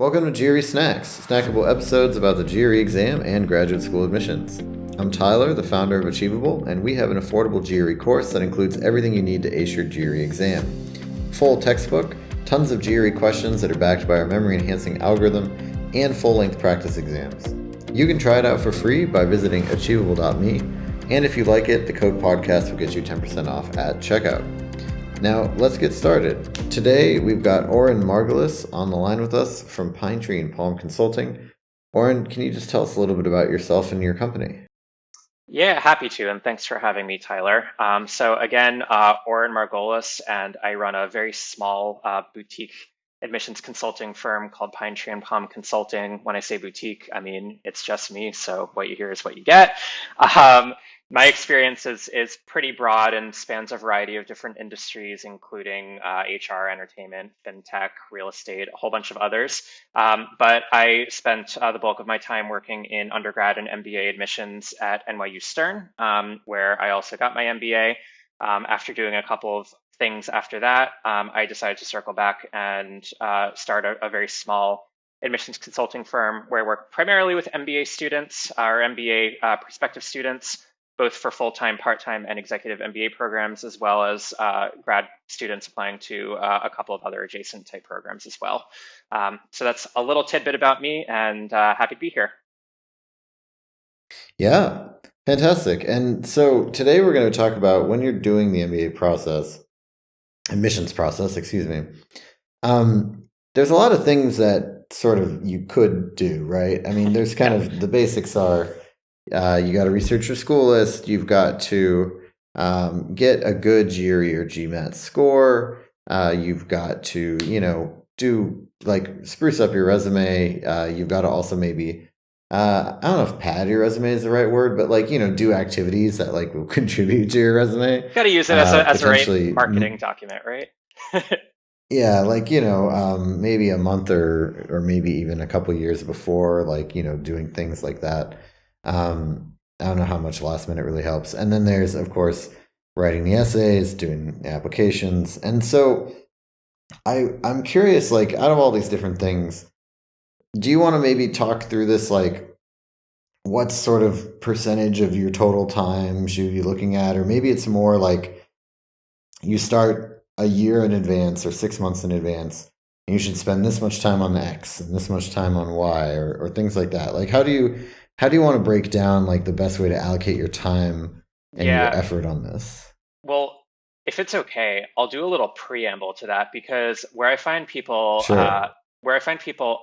Welcome to GRE Snacks, snackable episodes about the GRE exam and graduate school admissions. I'm Tyler, the founder of Achievable, and we have an affordable GRE course that includes everything you need to ace your GRE exam. Full textbook, tons of GRE questions that are backed by our memory-enhancing algorithm, and full-length practice exams. You can try it out for free by visiting achievable.me, and if you like it, the code podcast will get you 10% off at checkout. Now, let's get started. Today, we've got Oren Margolis on the line with us from Pinetree Palm Consulting. Oren, can you just tell us a little bit about yourself and your company? Yeah, happy to, and thanks for having me, Tyler. So again, Oren Margolis, and I run a very small boutique admissions consulting firm called Pinetree Palm Consulting. When I say boutique, I mean it's just me, so what you hear is what you get. Um, my experience is pretty broad and spans a variety of different industries, including HR, entertainment, fintech, real estate, a whole bunch of others. But I spent the bulk of my time working in undergrad and MBA admissions at NYU Stern, where I also got my MBA. After doing a couple of things after that, I decided to circle back and start a very small admissions consulting firm where I work primarily with MBA students or MBA prospective students, both for full-time, part-time, and executive MBA programs, as well as grad students applying to a couple of other adjacent type programs as well. So that's a little tidbit about me, and happy to be here. Yeah, fantastic. And so today we're going to talk about when you're doing the MBA process, admissions process, excuse me. There's a lot of things that sort of you could do, right? I mean, there's kind Yeah. of the basics are you got to research your school list. You've got to get a good GRE or GMAT score. You've got to, do like spruce up your resume. You've got to also maybe, I don't know if pad your resume is the right word, but like, do activities that like will contribute to your resume. Got to use it as a right Potentially, marketing document, right? yeah, like, maybe a month or maybe even a couple years before, like, doing things like that. I don't know how much last minute really helps. And then there's, of course, writing the essays, doing the applications. And so I'm curious, like, out of all these different things, do you want to maybe talk through this, like, what sort of percentage of your total time should you be looking at? Or maybe it's more like you start a year in advance or 6 months in advance, and you should spend this much time on X and this much time on Y or things like that. Like how do you want to break down like the best way to allocate your time and your Yeah. effort on this? Well, if it's okay, I'll do a little preamble to that because Sure. where I find people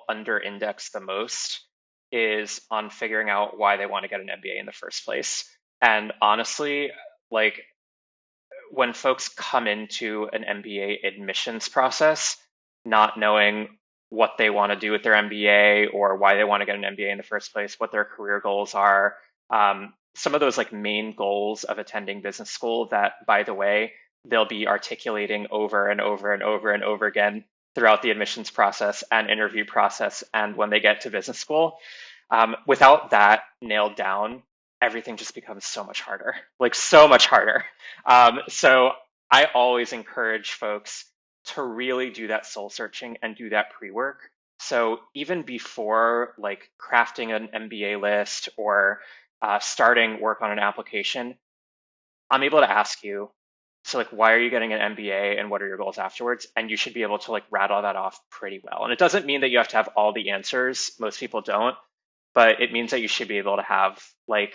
under index the most is on figuring out why they want to get an MBA in the first place. And honestly, like when folks come into an MBA admissions process, not knowing what they want to do with their MBA or why they want to get an MBA in the first place, what their career goals are, some of those like main goals of attending business school that, by the way, they'll be articulating over and over and over and over again throughout the admissions process and interview process and when they get to business school. Without that nailed down, everything just becomes so much harder, like so much harder. So I always encourage folks to really do that soul searching and do that pre-work. So even before like crafting an MBA list or starting work on an application, I'm able to ask you, so like, why are you getting an MBA and what are your goals afterwards? And you should be able to like rattle that off pretty well. And it doesn't mean that you have to have all the answers. Most people don't, but it means that you should be able to have like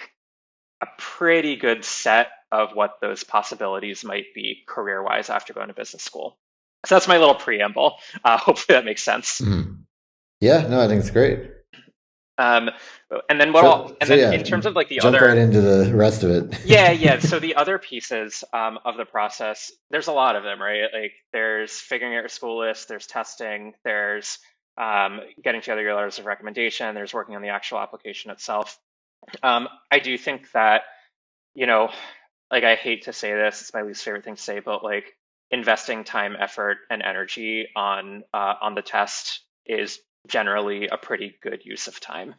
a pretty good set of what those possibilities might be career wise after going to business school. So that's my little preamble. Hopefully that makes sense. Mhm. Yeah, no, I think it's great. Um, and then So in yeah, terms of like the jump right other, into the rest of yeah. it. So the other pieces of the process, there's a lot of them, right? Like there's figuring out your school list, there's testing, there's getting together your letters of recommendation, there's working on the actual application itself. I do think that, you know, like I hate to say this, it's my least favorite thing to say, but like investing time, effort, and energy on the test is generally a pretty good use of time.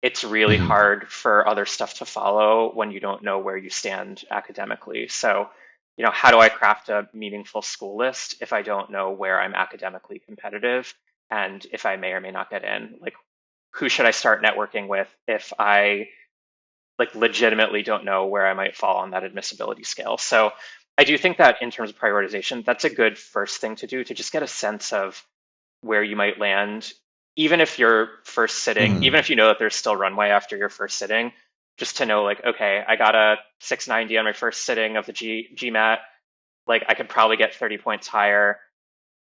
It's really Mhm. hard for other stuff to follow when you don't know where you stand academically. So, how do I craft a meaningful school list if I don't know where I'm academically competitive? and if I may or may not get in, like who should I start networking with if I like legitimately don't know where I might fall on that admissibility scale. So I do think that in terms of prioritization, that's a good first thing to do to just get a sense of where you might land, even if you're first sitting, even Mhm. if you know that there's still runway after your first sitting, just to know like, okay, I got a 690 on my first sitting of the GMAT. Like I could probably get 30 points higher.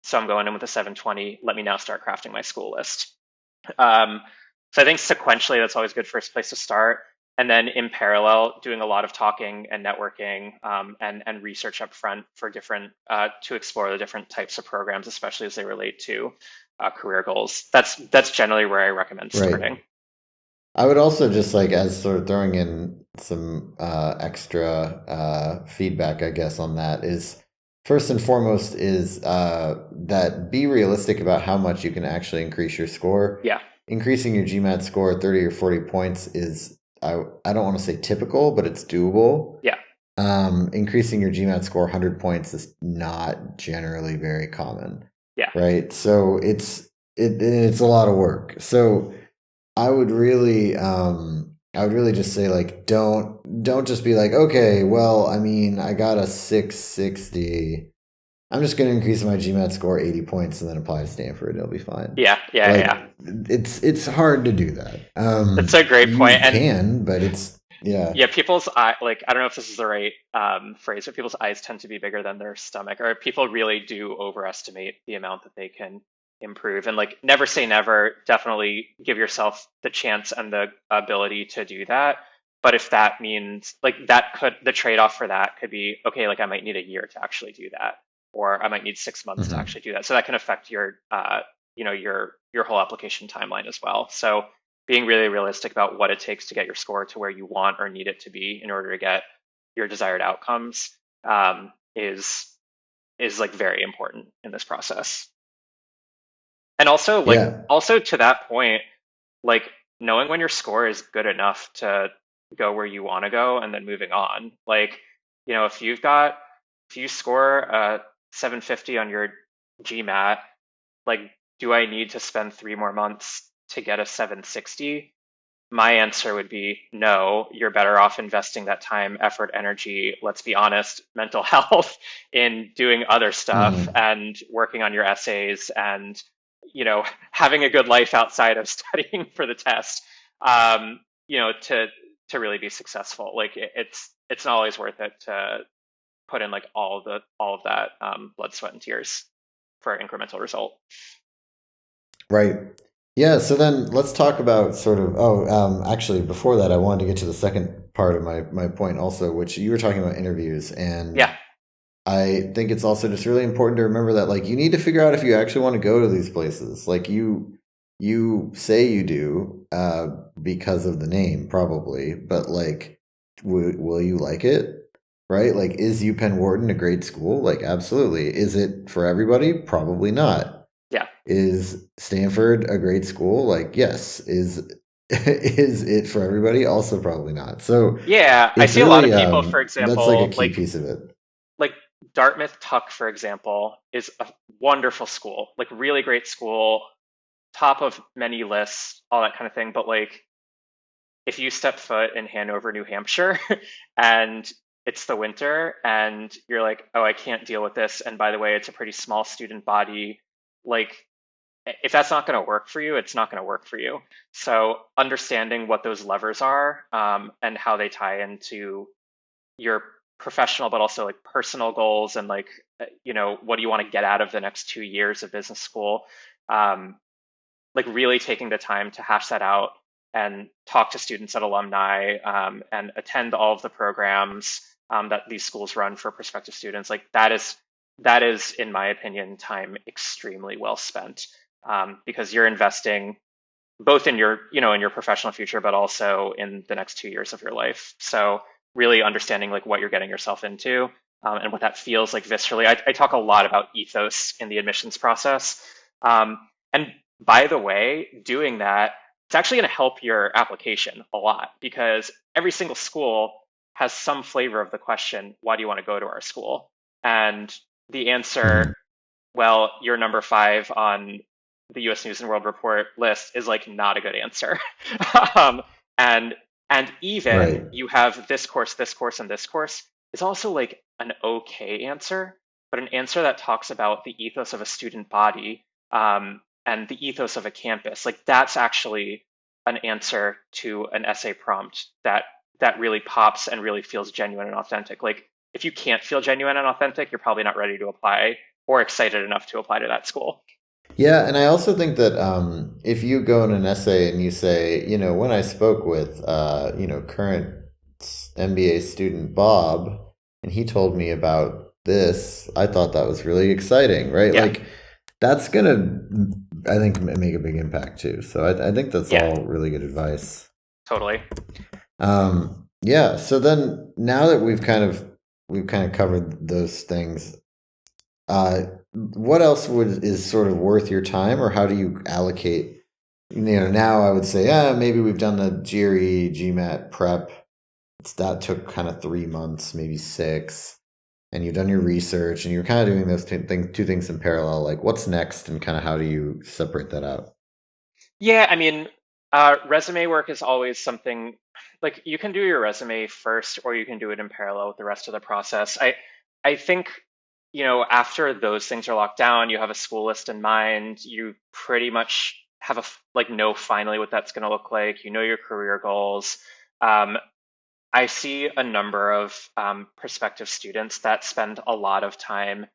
So I'm going in with a 720. Let me now start crafting my school list. Um, so I think sequentially, that's always a good first place to start. And then in parallel, doing a lot of talking and networking and research up front for different to explore the different types of programs, especially as they relate to career goals. That's generally where I recommend Right. starting. I would also just like as sort of throwing in some extra feedback, I guess, on that is first and foremost is that be realistic about how much you can actually increase your score. Yeah, Increasing your GMAT score 30 or 40 points is I don't want to say typical, but it's doable. yeah, Increasing your GMAT score 100 points is not generally very common, yeah, right? So it's a lot of work. So I would really just say like don't just be like, okay, well, I mean, I got a 660. I'm just going to increase my GMAT score 80 points and then apply to Stanford. It'll be fine. yeah, yeah, yeah. Yeah. Like it's hard to do that. That's a great You point. And can, but it's yeah. yeah, people's eye, like I don't know if this is the right phrase, but people's eyes tend to be bigger than their stomach, or people really do overestimate the amount that they can improve. And like, never say never. Definitely give yourself the chance and the ability to do that. But if that means like that could the trade-off for that could be okay, like I might need a year to actually do that, or I might need 6 months to Mhm. actually do that. So that can affect your your whole application timeline as well. So being really realistic about what it takes to get your score to where you want or need it to be in order to get your desired outcomes is like very important in this process. And Yeah. also to that point, like knowing when your score is good enough to go where you want to go and then moving on. Like, if you score a 750 on your GMAT, like do I need to spend 3 more months to get a 760? My answer would be no. You're better off investing that time, effort, energy, let's be honest, mental health in doing other stuff Mhm. and working on your essays and, having a good life outside of studying for the test, to really be successful. Like it's not always worth it to put in like all of that blood, sweat, and tears for an incremental result. Right. Yeah, so then let's talk about sort of actually before that I wanted to get to the second part of my point also, which you were talking about interviews, Yeah, and I think it's also just really important to remember that like you need to figure out if you actually want to go to these places. Like you say you do because of the name probably, but like will you like it? Right? Like is UPenn Wharton a great school? Like absolutely. Is it for everybody? Probably not. yeah. Is Stanford a great school? Like yes. Is is it for everybody? Also probably not. So Yeah, I it's see a lot really of people, for that's like a example, key piece of it. like Dartmouth Tuck, for example, is a wonderful school, like really great school, top of many lists, all that kind of thing. But like if you step foot in Hanover, New Hampshire, and it's the winter and you're like, oh, I can't deal with this. And by the way, it's a pretty small student body. Like if that's not going to work for you, it's not going to work for you. So understanding what those levers are and how they tie into your professional but also like personal goals and like what do you want to get out of the next 2 years of business school, um, like really taking the time to hash that out and talk to students at alumni and attend all of the programs that these schools run for prospective students. Like that is in my opinion time extremely well spent, because you're investing both in your in your professional future but also in the next 2 years of your life. So really understanding like what you're getting yourself into, and what that feels like viscerally. I talk a lot about ethos in the admissions process, and by the way, doing that, it's actually going to help your application a lot because every single school has some flavor of the question, why do you want to go to our school? And the answer, Mhm. well, you're number five on the US News and World Report list is like not a good answer. um, and even Right. you have this course, and this course is also like an okay answer, but an answer that talks about the ethos of a student body, and the ethos of a campus. Like that's actually an answer to an essay prompt that really pops and really feels genuine and authentic. Like if you can't feel genuine and authentic, you're probably not ready to apply or excited enough to apply to that school. Yeah, and I also think that if you go in an essay and you say, when I spoke with, current MBA student Bob, and he told me about this, I thought that was really exciting, right? Yeah, Like, that's gonna, I think, make a big impact too. So I think that's yeah, all really good advice. totally. Yeah. So then, now that we've kind of covered those things, uh, what else is sort of worth your time, or how do you allocate? Now I would say, maybe we've done the GRE, GMAT prep. That took kind of 3 months, maybe six, and you've done your research, and you're kind of doing those two things in parallel. Like, what's next, and kind of how do you separate that out? Yeah, I mean, resume work is always something like you can do your resume first, or you can do it in parallel with the rest of the process. I think, after those things are locked down, you have a school list in mind, you pretty much have like know finally what that's going to look like. You know your career goals. Um, I see a number of prospective students that spend a lot of time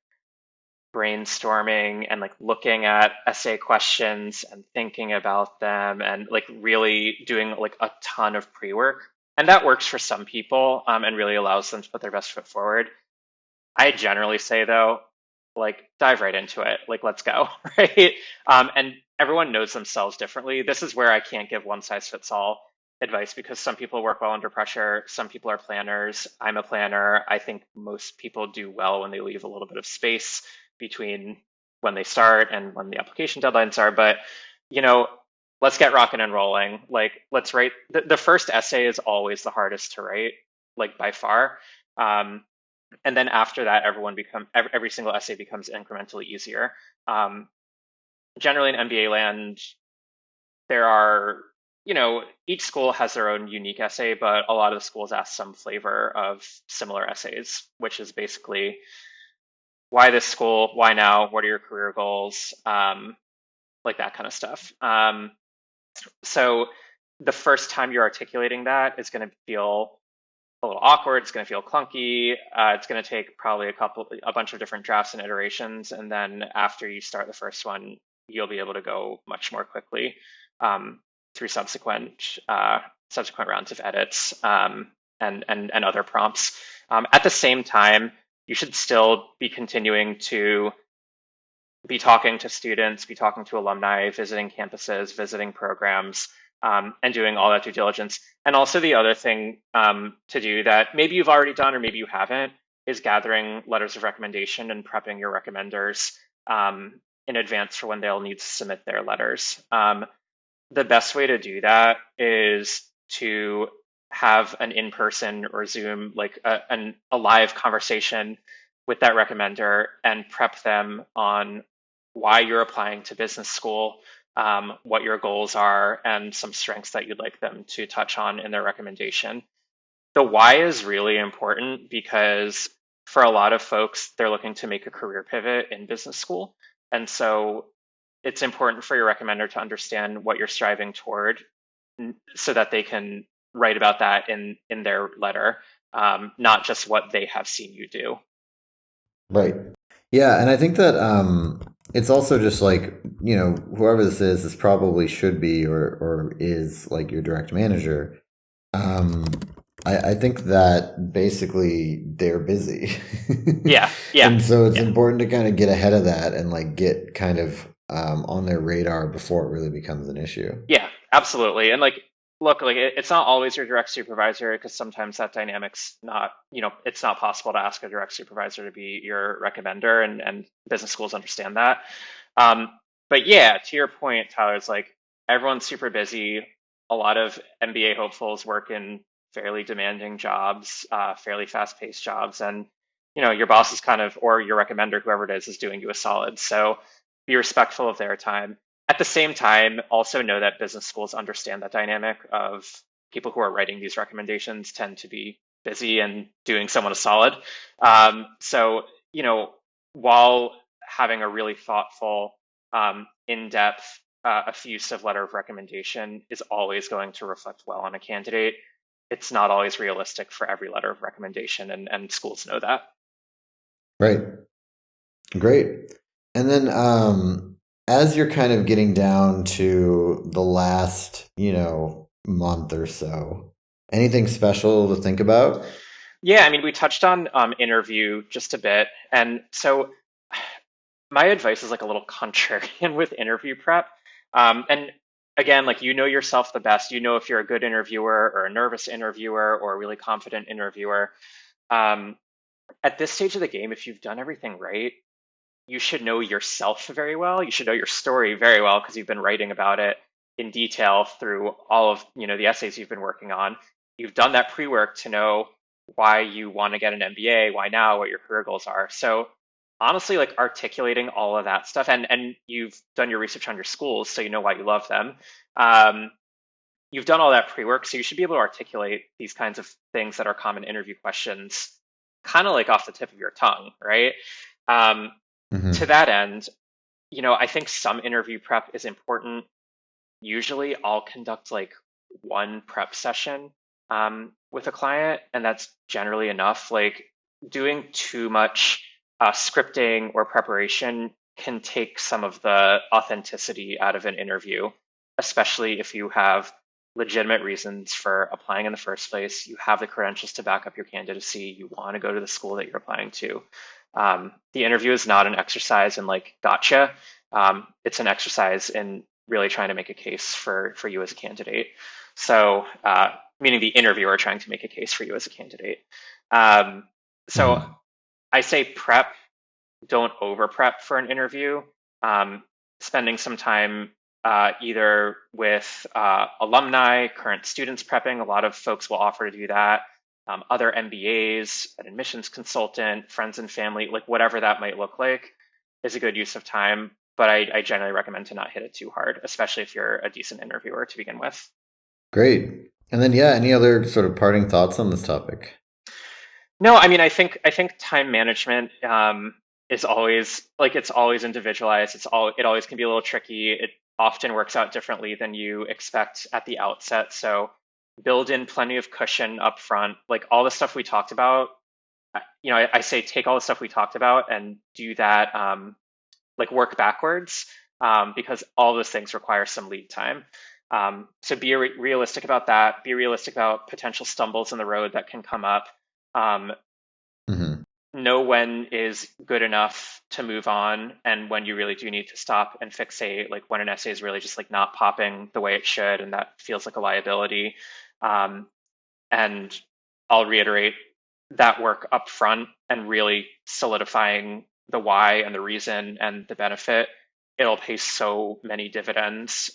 brainstorming and like looking at essay questions and thinking about them and like really doing like a ton of pre-work. And that works for some people, and really allows them to put their best foot forward. I generally say though, like dive right into it. Like let's go, right? And everyone knows themselves differently. This is where I can't give one size fits all advice because some people work well under pressure. Some people are planners. I'm a planner. I think most people do well when they leave a little bit of space between when they start and when the application deadlines are. But you know, let's get rocking and rolling. Like let's write. The first essay is always the hardest to write, like by far. Um, and then after that, every single essay becomes incrementally easier. Um, Generally in MBA land, there are, each school has their own unique essay, but a lot of the schools ask some flavor of similar essays, which is basically why this school, why now, what are your career goals, like that kind of stuff. So the first time you're articulating that is going to feel a little awkward. It's going to feel clunky. It's going to take probably a bunch of different drafts and iterations. And then after you start the first one, you'll be able to go much more quickly um, through subsequent rounds of edits, and other prompts. At the same time, you should still be continuing to be talking to students, be talking to alumni, visiting campuses, visiting programs, and doing all that due diligence. And also the other thing to do that maybe you've already done or maybe you haven't is gathering letters of recommendation and prepping your recommenders in advance for when they'll need to submit their letters. The best way to do that is to have an in-person or Zoom, like a live conversation with that recommender and prep them on why you're applying to business school, what your goals are, and some strengths that you'd like them to touch on in their recommendation. The why is really important because for a lot of folks, they're looking to make a career pivot in business school. And so it's important for your recommender to understand what you're striving toward so that they can write about that in their letter, not just what they have seen you do. Right. Yeah, and I think that it's also just like, whoever this probably should be or is like your direct manager. Um, I think that basically they're busy. Yeah, yeah, And so it's yeah. important to kind of get ahead of that and like get kind of on their radar before it really becomes an issue. Yeah, absolutely. And like, look, like it's not always your direct supervisor because sometimes that dynamic's not, it's not possible to ask a direct supervisor to be your recommender, and business schools understand that. Um, but yeah, to your point, Tyler, it's like everyone's super busy. A lot of MBA hopefuls work in fairly demanding jobs, fairly fast-paced jobs, and your boss is kind of, or your recommender, whoever it is doing you a solid. So be respectful of their time. At the same time, also know that business schools understand that dynamic of people who are writing these recommendations tend to be busy and doing someone a solid. So, you know, while having a really thoughtful, in-depth, effusive letter of recommendation is always going to reflect well on a candidate, it's not always realistic for every letter of recommendation, and schools know that. Right. Great. And then as you're kind of getting down to the last, month or so, anything special to think about? Yeah, I mean, we touched on interview just a bit. And so my advice is like a little contrarian with interview prep. And again, like you know yourself the best. You know if you're a good interviewer or a nervous interviewer or a really confident interviewer. Um, at this stage of the game, if you've done everything right, you should know yourself very well. You should know your story very well because you've been writing about it in detail through all of, the essays you've been working on. You've done that pre-work to know why you want to get an MBA, why now, what your career goals are. So honestly, like articulating all of that stuff, and you've done your research on your schools, so you know why you love them. Um, you've done all that pre-work, so you should be able to articulate these kinds of things that are common interview questions, kind of like off the tip of your tongue, right? Um, to Hmm. that end, I think some interview prep is important. Usually I'll conduct like one prep session with a client, and that's generally enough. Like doing too much scripting or preparation can take some of the authenticity out of an interview, especially if you have legitimate reasons for applying in the first place. You have the credentials to back up your candidacy. You want to go to the school that you're applying to. The interview is not an exercise in like gotcha. It's an exercise in really trying to make a case for you as a candidate. So, meaning the interviewer trying to make a case for you as a candidate. Um, so Hmm. I say prep, don't over prep for an interview. Spending some time either with alumni, current students prepping. A lot of folks will offer to do that. Other MBAs, an admissions consultant, friends and family, like whatever that might look like, is a good use of time. But I generally recommend to not hit it too hard, especially if you're a decent interviewer to begin with. Great. And then, yeah, any other sort of parting thoughts on this topic? No, I mean, I think time management is always like it's always individualized. It always can be a little tricky. It often works out differently than you expect at the outset. So build in plenty of cushion up front. Like all the stuff we talked about, I say take all the stuff we talked about and do that like work backwards because all those things require some lead time. So be realistic about that. Be realistic about potential stumbles in the road that can come up. Um, Hmm. know when is good enough to move on and when you really do need to stop and fixate, like when an essay is really just like not popping the way it should and that feels like a liability. Um, and I'll reiterate that work up front and really solidifying the why and the reason and the benefit. It'll pay so many dividends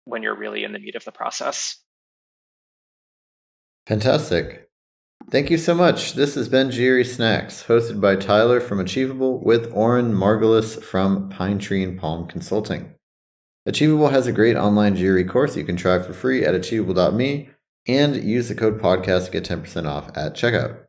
when you're really in the meat of the process. Fantastic. Thank you so much. This has been GRE Snacks, hosted by Tyler from Achievable with Oren Margolis from Pinetree Palm Consulting. Achievable has a great online GRE course you can try for free at achievable.me and use the code podcast to get 10% off at checkout.